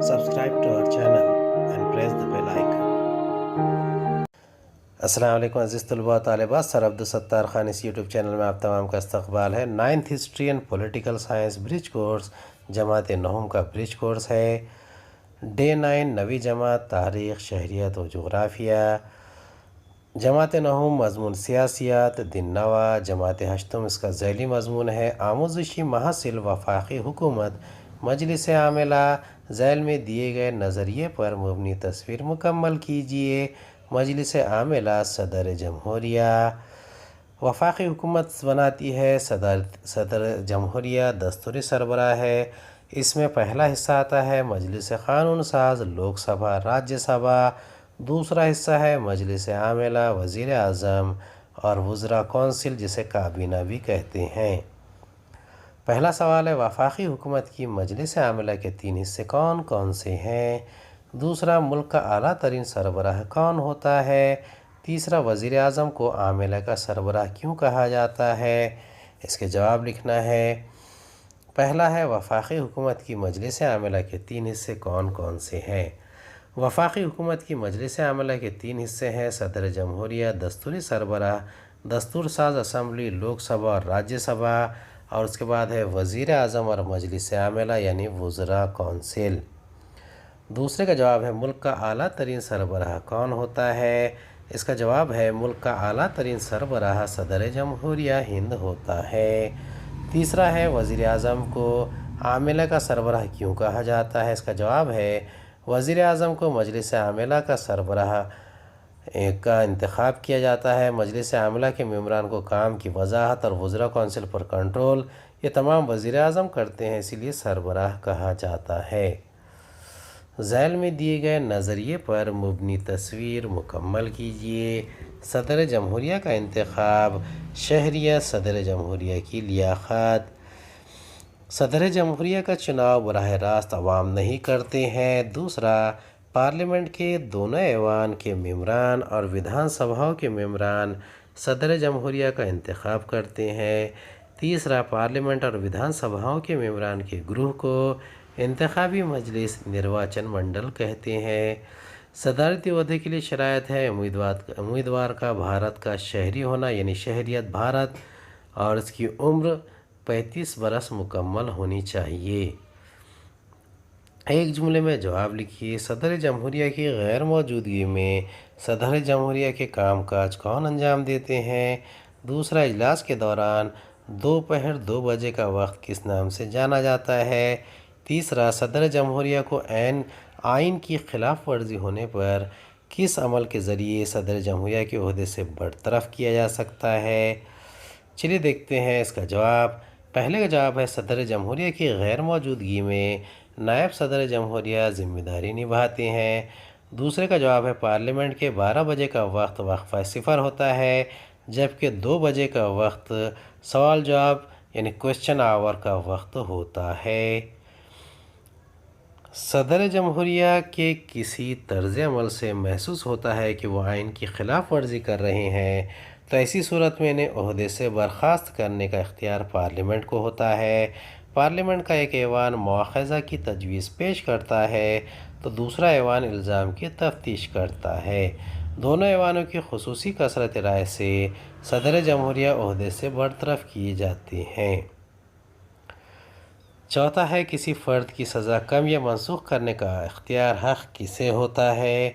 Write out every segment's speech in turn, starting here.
subscribe to our channel and press the bell icon. السلام علیکم عزیز طلباء و طالبات، سر عبدالستار خان اس یوٹیوب چینل میں آپ تمام کا استقبال ہے۔ 9th history and political science bridge course جماعت نہم کا برج کورس ہے۔ ڈے 9 نویں جماعت تاریخ، شہریت و جغرافیہ۔ جماعت نہم مضمون سیاسیات، دن نوا۔ جماعت ہشتم اس کا ذیلی مضمون ہے آموزشی محصل وفاقی حکومت مجلس عاملہ۔ ذیل میں دیے گئے نظریے پر مبنی تصویر مکمل کیجیے۔ مجلس عاملہ صدر جمہوریہ۔ وفاقی حکومت بناتی ہے صدر جمہوریہ دستوری سربراہ ہے۔ اس میں پہلا حصہ آتا ہے مجلس قانون ساز، لوک سبھا، راجیہ سبھا۔ دوسرا حصہ ہے مجلس عاملہ، وزیر اعظم اور وزراء کونسل جسے کابینہ بھی کہتے ہیں۔ پہلا سوال ہے وفاقی حکومت کی مجلس عاملہ کے 3 حصے کون کون سے ہیں؟ دوسرا، ملک کا اعلیٰ ترین سربراہ کون ہوتا ہے؟ تیسرا، وزیر اعظم کو عاملہ کا سربراہ کیوں کہا جاتا ہے؟ اس کے جواب لکھنا ہے۔ پہلا ہے وفاقی حکومت کی مجلس عاملہ کے 3 حصے کون کون سے ہیں؟ وفاقی حکومت کی مجلس عاملہ کے 3 حصے ہیں صدر جمہوریہ، دستوری سربراہ، دستور ساز اسمبلی، لوک سبھا اور راجیہ سبھا، اور اس کے بعد ہے وزیر اعظم اور مجلس عاملہ یعنی وزراء کونسل۔ دوسرے کا جواب ہے ملک کا اعلیٰ ترین سربراہ کون ہوتا ہے؟ اس کا جواب ہے ملک کا اعلیٰ ترین سربراہ صدر جمہوریہ ہند ہوتا ہے۔ تیسرا ہے وزیر اعظم کو عاملہ کا سربراہ کیوں کہا جاتا ہے؟ اس کا جواب ہے وزیر اعظم کو مجلس عاملہ کا سربراہ کا انتخاب کیا جاتا ہے۔ مجلس عاملہ کے ممبران کو کام کی وضاحت اور وزراء کونسل پر کنٹرول یہ تمام وزیر اعظم کرتے ہیں، اسی لیے سربراہ کہا جاتا ہے۔ ذیل میں دیے گئے نظریے پر مبنی تصویر مکمل کیجیے۔ صدر جمہوریہ کا انتخاب، شہریت، صدر جمہوریہ کی لیاقت۔ صدر جمہوریہ کا چناؤ براہ راست عوام نہیں کرتے ہیں۔ دوسرا، پارلیمنٹ کے دونوں ایوان کے ممبران اور ودھان سبھاؤں کے ممبران صدر جمہوریہ کا انتخاب کرتے ہیں۔ تیسرا، پارلیمنٹ اور ودھان سبھاؤں کے ممبران کے گروہ کو انتخابی مجلس نرواچن منڈل کہتے ہیں۔ صدارتی عہدے کے لیے شرائط ہے امیدوار کا بھارت کا شہری ہونا یعنی شہریت بھارت، اور اس کی عمر 35 برس مکمل ہونی چاہیے۔ ایک جملے میں جواب لکھیے۔ صدر جمہوریہ کی غیر موجودگی میں صدر جمہوریہ کے کام کاج کون انجام دیتے ہیں؟ دوسرا، اجلاس کے دوران دوپہر 2 بجے کا وقت کس نام سے جانا جاتا ہے؟ تیسرا، صدر جمہوریہ کو آئین کی خلاف ورزی ہونے پر کس عمل کے ذریعے صدر جمہوریہ کے عہدے سے برطرف کیا جا سکتا ہے؟ چلیے دیکھتے ہیں اس کا جواب۔ پہلے کا جواب ہے صدر جمہوریہ کی غیر موجودگی میں نائب صدر جمہوریہ ذمہ داری نبھاتے ہیں۔ دوسرے کا جواب ہے پارلیمنٹ کے 12 بجے کا وقت وقفہ صفر ہوتا ہے، جبکہ 2 بجے کا وقت سوال جواب یعنی کوسچن آور کا وقت ہوتا ہے۔ صدر جمہوریہ کے کسی طرز عمل سے محسوس ہوتا ہے کہ وہ آئین کی خلاف ورزی کر رہے ہیں تو ایسی صورت میں انہیں عہدے سے برخاست کرنے کا اختیار پارلیمنٹ کو ہوتا ہے۔ پارلیمنٹ کا ایک ایوان مواخذہ کی تجویز پیش کرتا ہے تو دوسرا ایوان الزام کی تفتیش کرتا ہے۔ دونوں ایوانوں کی خصوصی کثرت رائے سے صدر جمہوریہ عہدے سے برطرف کیے جاتے ہیں۔ چوتھا ہے کسی فرد کی سزا کم یا منسوخ کرنے کا اختیار حق کسے ہوتا ہے؟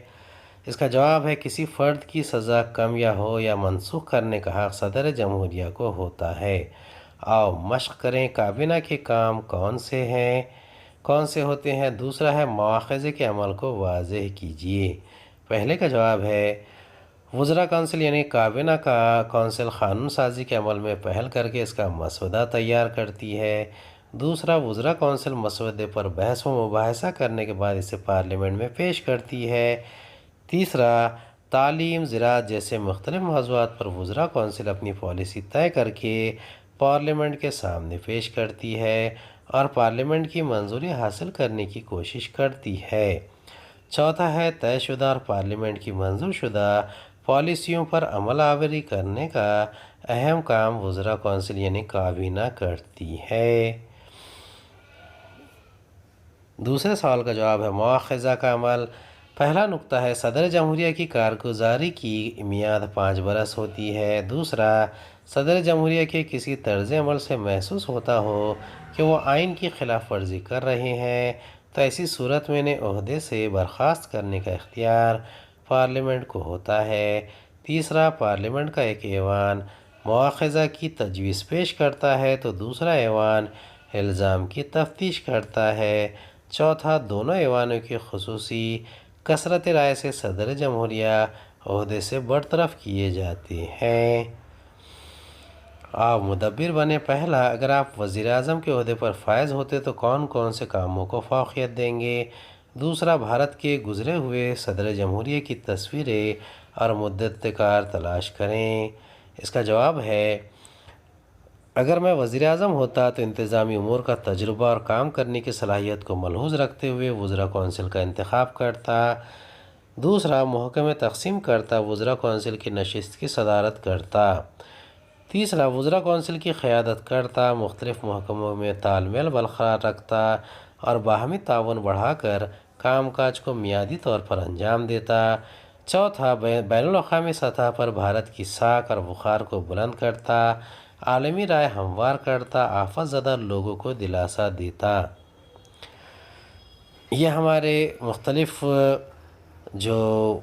اس کا جواب ہے کسی فرد کی سزا کم یا منسوخ کرنے کا حق صدر جمہوریہ کو ہوتا ہے۔ آؤ مشق کریں کابینہ کے کام کون سے ہوتے ہیں؟ دوسرا ہے مواخذے کے عمل کو واضح کیجیے۔ پہلے کا جواب ہے وزراء کونسل یعنی کابینہ کا کونسل قانون سازی کے عمل میں پہل کر کے اس کا مسودہ تیار کرتی ہے۔ دوسرا، وزراء کونسل مسودے پر بحث و مباحثہ کرنے کے بعد اسے پارلیمنٹ میں پیش کرتی ہے۔ تیسرا، تعلیم، زراعت جیسے مختلف موضوعات پر وزراء کونسل اپنی پالیسی طے کر کے پارلیمنٹ کے سامنے پیش کرتی ہے اور پارلیمنٹ کی منظوری حاصل کرنے کی کوشش کرتی ہے۔ چوتھا ہے طے شدہ اور پارلیمنٹ کی منظور شدہ پالیسیوں پر عمل آوری کرنے کا اہم کام وزراء کونسل یعنی کابینہ کرتی ہے۔ دوسرے سوال کا جواب ہے مواخذہ کا عمل۔ پہلا نقطہ ہے صدر جمہوریہ کی کارگزاری کی میعاد 5 برس ہوتی ہے۔ دوسرا، صدر جمہوریہ کے کسی طرز عمل سے محسوس ہوتا ہو کہ وہ آئین کی خلاف ورزی کر رہے ہیں تو ایسی صورت میں انہیں عہدے سے برخاست کرنے کا اختیار پارلیمنٹ کو ہوتا ہے۔ تیسرا، پارلیمنٹ کا ایک ایوان مواخذہ کی تجویز پیش کرتا ہے تو دوسرا ایوان الزام کی تفتیش کرتا ہے۔ چوتھا، دونوں ایوانوں کی خصوصی کثرت رائے سے صدر جمہوریہ عہدے سے برطرف کیے جاتے ہیں۔ آپ مدبر بنے۔ پہلا، اگر آپ وزیر اعظم کے عہدے پر فائز ہوتے تو کون کون سے کاموں کو فوقیت دیں گے؟ دوسرا، بھارت کے گزرے ہوئے صدر جمہوریہ کی تصویریں اور مدت کار تلاش کریں۔ اس کا جواب ہے اگر میں وزیر اعظم ہوتا تو انتظامی امور کا تجربہ اور کام کرنے کی صلاحیت کو ملحوظ رکھتے ہوئے وزراء کونسل کا انتخاب کرتا۔ دوسرا، محکمے تقسیم کرتا، وزراء کونسل کی نشست کی صدارت کرتا۔ تیسرا، وزراء کونسل کی قیادت کرتا، مختلف محکموں میں تال میل برقرار رکھتا اور باہمی تعاون بڑھا کر کام کاج کو میعادی طور پر انجام دیتا۔ چوتھا، بین الاقوامی سطح پر بھارت کی ساکھ اور وقار کو بلند کرتا، عالمی رائے ہموار کرتا، آفت زدہ لوگوں کو دلاسا دیتا۔ یہ ہمارے مختلف جو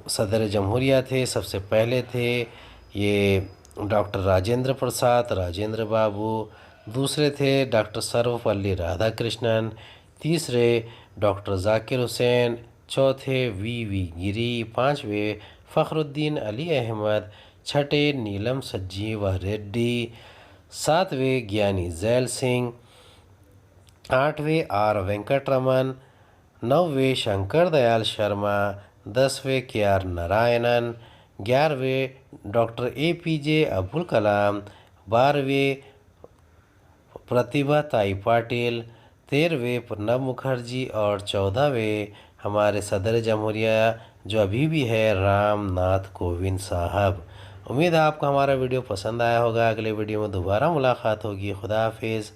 صدر جمہوریہ تھے، سب سے پہلے تھے یہ ڈاکٹر راجندر پرساد راجندر بابو، دوسرے تھے ڈاکٹر سرو پلی رادھا کرشنن، تیسرے ڈاکٹر ذاکر حسین، چوتھے وی گری، پانچویں فخر الدین علی احمد، چھٹے نیلم سنجیوا ریڈی، ساتویں گیانی زیل سنگھ، آٹھویں آر وینکٹ رمن، نویں شنکر دیال شرما، 10ویں کے آر نارائنن، 11ویں doctor A P J Abdul Kalam, 12ویں پرتیبھا تائی پاٹل، 13ویں پرنب مکھرجی اور 14ویں ہمارے صدر جمہوریہ جو ابھی بھی ہے رام ناتھ کووند صاحب۔ امید ہے آپ کو ہمارا ویڈیو پسند آیا ہوگا۔ اگلے ویڈیو میں دوبارہ ملاقات ہوگی۔ خدا حافظ۔